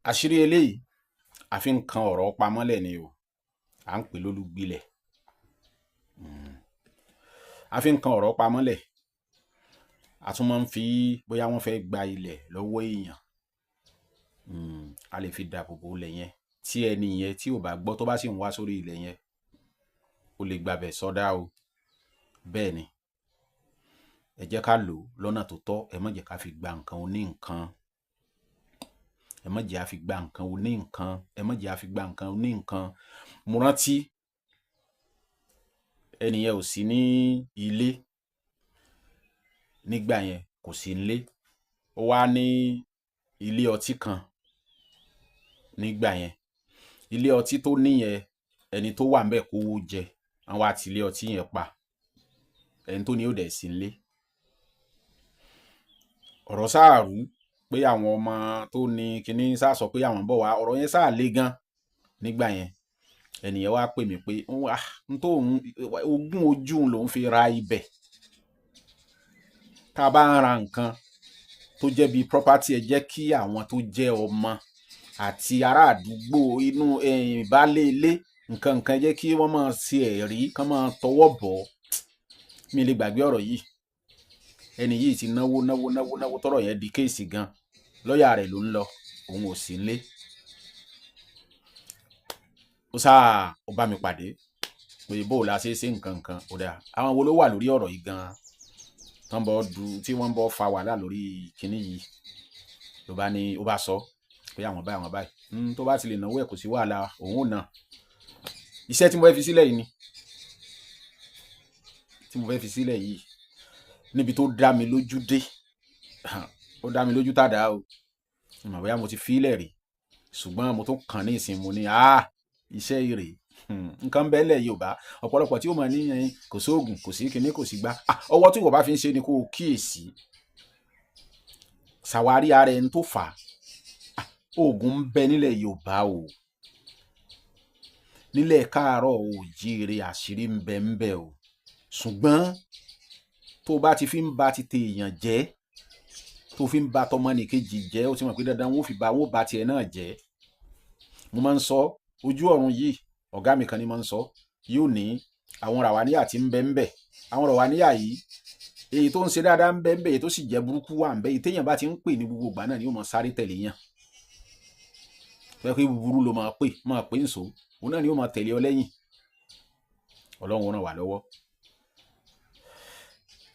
àṣírí eléyìí àfi ń kan ọ̀rọ̀ pamọ́lẹ̀ ni o, à ń pè lólúgbilẹ̀. àfi ń kan ọ̀rọ̀ pamọ́lẹ̀, a tún máa ń fi bóyá wọ́n fẹ́ gba ilẹ̀ lọ́wọ́ èèyàn, a lè fi dáàbò bo ilẹ̀ yẹn tí ẹni yẹn tí ò bá gbọ́ tó bá sì ń wá sórí ilẹ̀ yẹn ó lè gbabẹ̀ sọdá o. bẹ́ẹ̀ ni ẹ jẹ́ ká lò ó lọ́nà tó tọ́, ẹ má jẹ́ ká fi gba nǹkan oní nǹkan, ẹ má jẹ́ á fi gba nǹkan oní nǹkan, ẹ má jẹ́ á fi gba nǹkan oní nǹkan. mo rántí ẹni yẹn ò sí ní ilé nígbà yẹn, kò sí nílé, ó wá ní ilé ọtí kan nígbà yẹn. ilé ọtí tó níyẹn ẹni tó wà ńbẹ̀ kówó jẹ, àwọn àti ilé ọtí yẹn pa, ẹni tó ní ó dẹ̀ sí nílé. ọ̀rọ̀ sáà rú pé àwọn ọmọ tó ní kinní sáà sọ pé àwọn bọ̀ wá, ọ̀rọ̀ yẹn sáà le gan nígbà yẹn. ẹnìyẹn wá pè mí pé ogún ojú lòún fi ra ibẹ̀. tá a bá ń ra nǹkan tó jẹ́ bíi property, ẹ jẹ́ kí àwọn tó jẹ́ ọmọ àti ará àdúgbò inú baálé ilé nǹkan ẹ jẹ́ kí wọ́n máa ṣe ẹ̀rí, kán máa tọwọ́ bọ̀ ọ́. mi lè gbàgbé ọ̀rọ̀ yìí. ẹni yìí ti náwó tọ́rọ̀ yẹn di kéèsì gan, lọ́ọ̀yà rẹ̀ ló ń lọ, òun ò sí nílé. ó bá mi pàdé pé bó la ṣe ṣe nǹkan ó dáa, àwọn wo ló wà lórí ọ̀rọ̀ yìí gan tí wọ́n bọ́ fa wàhálà lórí kinní yìí. ó bá sọ pé àwọn báyìí tó bá ti lè náwó ẹ̀ kò sí wàhálà, òun ò ná. iṣẹ́ tí mo fẹ́ fi sílẹ̀ yìí níbi tó dá mi lójú dé, ó dá mi lójú tàdá o. ìmọ̀ bóyá mo ti fi ilẹ̀ rí, ṣùgbọ́n mo tún kàn ní ìsìn, mo ní iṣẹ́ ìrè nǹkan bẹ́ẹ̀ lẹ̀ Yorùbá. ọ̀pọ̀lọpọ̀ tí ó mọ̀ níyẹn kò sóògùn, kò sí kinní, kò sí gbá. ọwọ́ tí wọ́n bá fi ń ṣe ni kó o kíyèsí, ṣàwárí ara ẹni tó fà á. oògùn ń bẹ nílẹ̀ Yorùbá o, nílẹ̀ káàárọ̀ oòjíire àṣírí ń bẹ o. ṣùgbọ́n tó bá ti fi ń ba ti tèèyàn jẹ́, tó fi ń ba tọmọnìkejì jẹ́, ó ti mọ̀ pé dandan wọn ò bá tiẹ̀ náà jẹ́. mo máa ń sọ ojú ọ̀run yìí, ọ̀gá mi kan ní máa ń sọ, yóò ní àwọn ràwáníyà tí ń bẹ àwọn ràwáníyà yìí, èyí tó ń ṣe dáadáa ń bẹ èyí tó sì jẹ́ burúkú wà ń bẹ. èyí téèyàn bá ti ń pè ní gbogbo ìgbà náà ni ó máa sáré tẹ̀lé yàn. pé búburú ló máa pè nso, òun náà ni ó máa tẹ̀lé ọ lẹ́yìn. Ọlọ́run ràn wá lọ́wọ́.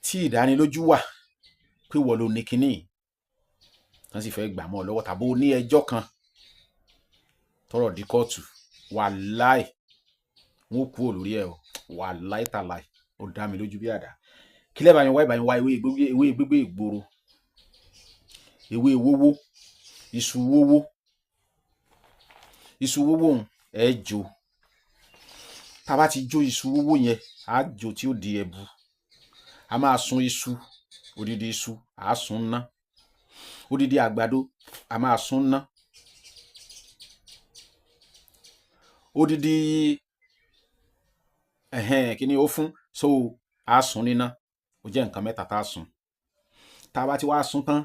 tí ìdánilójú wà pé wọ́n ló ní kinní wọ́n sì fẹ́ gbà mọ́ ọ lọ́wọ́, tàbí ó ní ẹjọ́ kan tọ́rọ̀ dí kóòtù, wàláì wọn ò kúrò lórí ẹ̀ o, wàláì tàláì, ó dá mi lójú bí àdá. kí lẹ́ẹ̀ bá yẹn wá ewé gbégbé ìgboro, ewé wówó, iṣu wówó ẹ̀ jó. tá a bá ti jó iṣu wówó yẹn, á jó tí ó di ẹbu. a máa sun iṣu, odidi iṣu à sun ná, odidi àgbàdo a máa sun ná, odidi kíni ó fún so a sun níná. ó jẹ́ nǹkan mẹ́ta tá a sun. tá a bá ti wá sun tán,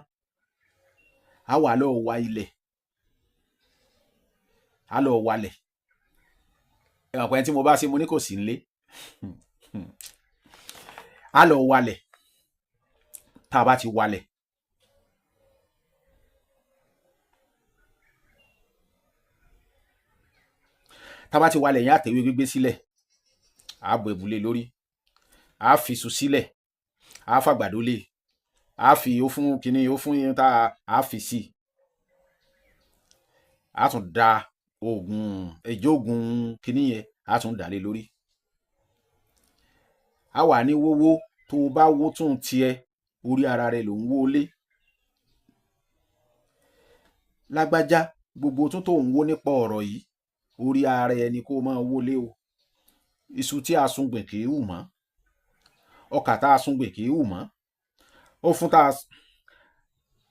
a wà lọ wa ilẹ̀, a lọ walẹ̀. ọ̀pọ̀ ẹni tí mo bá ṣe mo ní kò sí nílé. a lọ walẹ̀. tá a bá ti walẹ̀, yẹn àtẹ̀wé gbígbé sílẹ̀, a bọ èbúlé lórí, a fi iṣu sílẹ̀, a fàgbàdo lé, a fi ó fún yín tá a fi sí, a tún da oògùn kíní yẹn a tún dà lé lórí. a wà ní wówó, tó o bá wó tún tiẹ̀, orí ara rẹ ló ń wó lé. lágbájá, gbogbo tún tó ń wó nípa ọ̀rọ̀ yìí, orí ara ẹni kó máa wó lé o. iṣu tí a sun gbìn kì í hù mọ́, ọkà tá a sun gbìn kì í hù mọ́, ó fún tá a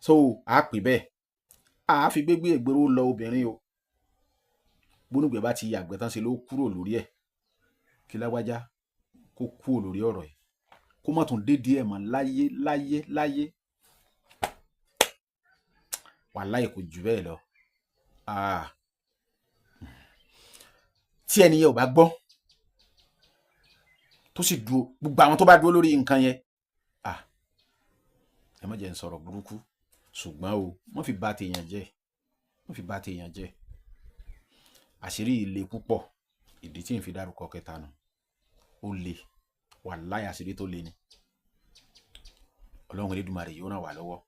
so a pè bẹ́ẹ̀. a fi gbégbé ìgboro lọ obìnrin o. gbónúgbẹ̀ bá ti yàgbẹ́ tán ṣe ló kúrò lórí ẹ̀. kí lágbájá kó kúrò lórí ọ̀rọ̀ yìí, kó má tún dédé ẹ̀ mọ́ láyé. wàláhì kò jù bẹ́ẹ̀ lọ. ah tí ẹni yẹn ò bá gbọ́ tó sì dúró, gbogbo àwọn tó bá dúró lórí nǹkan yẹn, ẹ má jẹ́ n sọ̀rọ̀ burúkú, ṣùgbọ́n o wọ́n fi bà tèèyàn jẹ́, wọ́n fi bà tèèyàn jẹ́. Àṣírí ilé púpọ̀, ìdí tí n fi dárúkọ kẹta nù. Ó le, wàláhì àṣírí tó le ni. Ọlọ́run Elédùmarè yóò ràn wá lọ́wọ́.